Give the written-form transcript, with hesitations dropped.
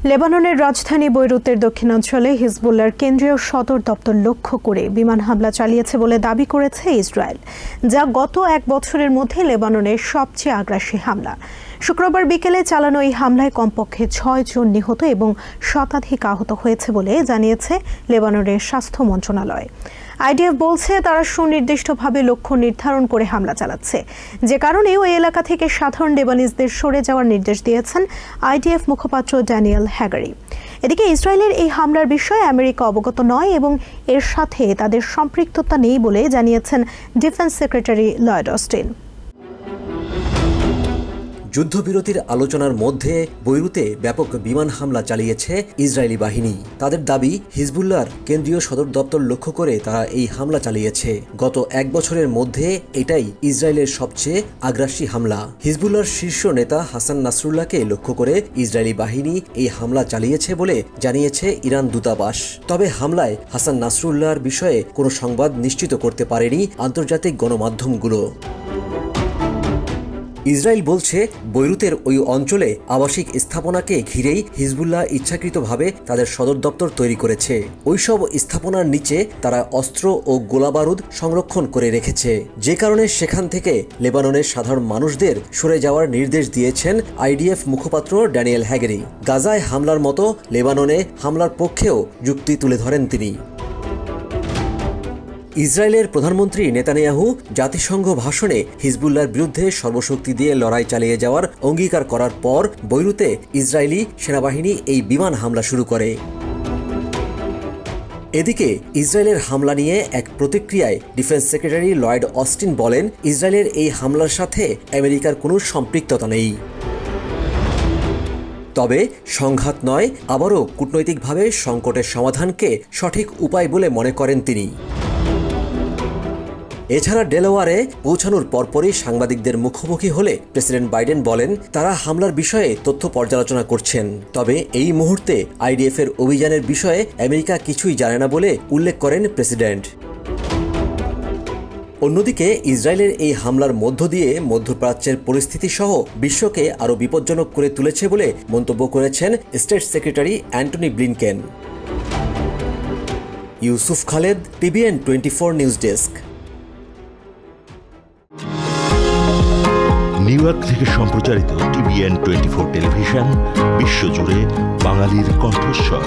লেবাননের রাজধানী বৈরুতের দক্ষিণাঞ্চলে হিজবুল্লাহর কেন্দ্রীয় সদর দপ্তর লক্ষ্য করে বিমান হামলা চালিয়েছে বলে দাবি করেছে ইসরায়েল, যা গত এক বছরের মধ্যে লেবাননের সবচেয়ে আগ্রাসী হামলা। শুক্রবার বিকেলে চালানো এই হামলায় কমপক্ষে ৬ জন নিহত এবং শতাধিক আহত হয়েছে বলে জানিয়েছে লেবাননের স্বাস্থ্য মন্ত্রণালয়। আইডিএফ বলছে তারা সুনির্দিষ্টভাবে লক্ষ্য নির্ধারণ করে হামলা চালাচ্ছে, যে কারণে ওই এলাকা থেকে সাধারণ লেবানিজদের সরে যাওয়ার নির্দেশ দিয়েছেন আইডিএফ মুখপাত্র ড্যানিয়েল হ্যাগারি। এদিকে ইসরায়েলের এই হামলার বিষয়ে আমেরিকা অবগত নয় এবং এর সাথে তাদের সম্পৃক্ততা নেই বলে জানিয়েছেন ডিফেন্স সেক্রেটারি লয়েড অস্টিন। যুদ্ধবিরতির আলোচনার মধ্যে বৈরুতে ব্যাপক বিমান হামলা চালিয়েছে ইসরায়েলি বাহিনী। তাদের দাবি, হিজবুল্লাহর কেন্দ্রীয় সদর দপ্তর লক্ষ্য করে তারা এই হামলা চালিয়েছে। গত এক বছরের মধ্যে এটাই ইসরায়েলের সবচেয়ে আগ্রাসী হামলা। হিজবুল্লাহর শীর্ষ নেতা হাসান নাসরুল্লাহকে লক্ষ্য করে ইসরায়েলি বাহিনী এই হামলা চালিয়েছে বলে জানিয়েছে ইরান দূতাবাস। তবে হামলায় হাসান নাসরুল্লাহর বিষয়ে কোনো সংবাদ নিশ্চিত করতে পারেনি আন্তর্জাতিক গণমাধ্যমগুলো। ইসরায়েল বলছে বৈরুতের ওই অঞ্চলে আবাসিক স্থাপনাকে ঘিরেই হিজবুল্লাহ ইচ্ছাকৃতভাবে তাদের সদর দপ্তর তৈরি করেছে। ওইসব স্থাপনার নিচে তারা অস্ত্র ও গোলাবারুদ সংরক্ষণ করে রেখেছে, যে কারণে সেখান থেকে লেবাননের সাধারণ মানুষদের সরে যাওয়ার নির্দেশ দিয়েছেন আইডিএফ মুখপাত্র ড্যানিয়েল হ্যাগারি। গাজায় হামলার মতো লেবাননে হামলার পক্ষেও যুক্তি তুলে ধরেন তিনি। ইসরায়েলের প্রধানমন্ত্রী নেতানিয়াহু জাতিসংঘ ভাষণে হিজবুল্লাহর বিরুদ্ধে সর্বশক্তি দিয়ে লড়াই চালিয়ে যাওয়ার অঙ্গীকার করার পর বৈরুতে ইসরায়েলি সেনাবাহিনী এই বিমান হামলা শুরু করে। এদিকে ইসরায়েলের হামলা নিয়ে এক প্রতিক্রিয়ায় ডিফেন্স সেক্রেটারি লয়েড অস্টিন বলেন, ইসরায়েলের এই হামলার সাথে আমেরিকার কোনো সম্পৃক্ততা নেই। তবে সংঘাত নয়, আবারও কূটনৈতিকভাবে সংকটের সমাধানকে সঠিক উপায় বলে মনে করেন তিনি। এছাড়া ডেলাওয়ারে পৌঁছানোর পরপরই সাংবাদিকদের মুখোমুখি হলে প্রেসিডেন্ট বাইডেন বলেন তারা হামলার বিষয়ে তথ্য পর্যালোচনা করছেন। তবে এই মুহূর্তে আইডিএফ এর অভিযানের বিষয়ে আমেরিকা কিছুই জানে না বলে উল্লেখ করেন প্রেসিডেন্ট। অন্যদিকে ইসরায়েলের এই হামলার মধ্য দিয়ে মধ্যপ্রাচ্যের পরিস্থিতি সহ বিশ্বকে আরও বিপজ্জনক করে তুলেছে বলে মন্তব্য করেছেন state secretary Antony Blinken. Yusuf Khaled, TVN 24 news desk. New York থেকে সম্প্রচারিত টিভিএন 24 টেলিভিশন বিশ্বজুড়ে বাঙালির কণ্ঠস্বর।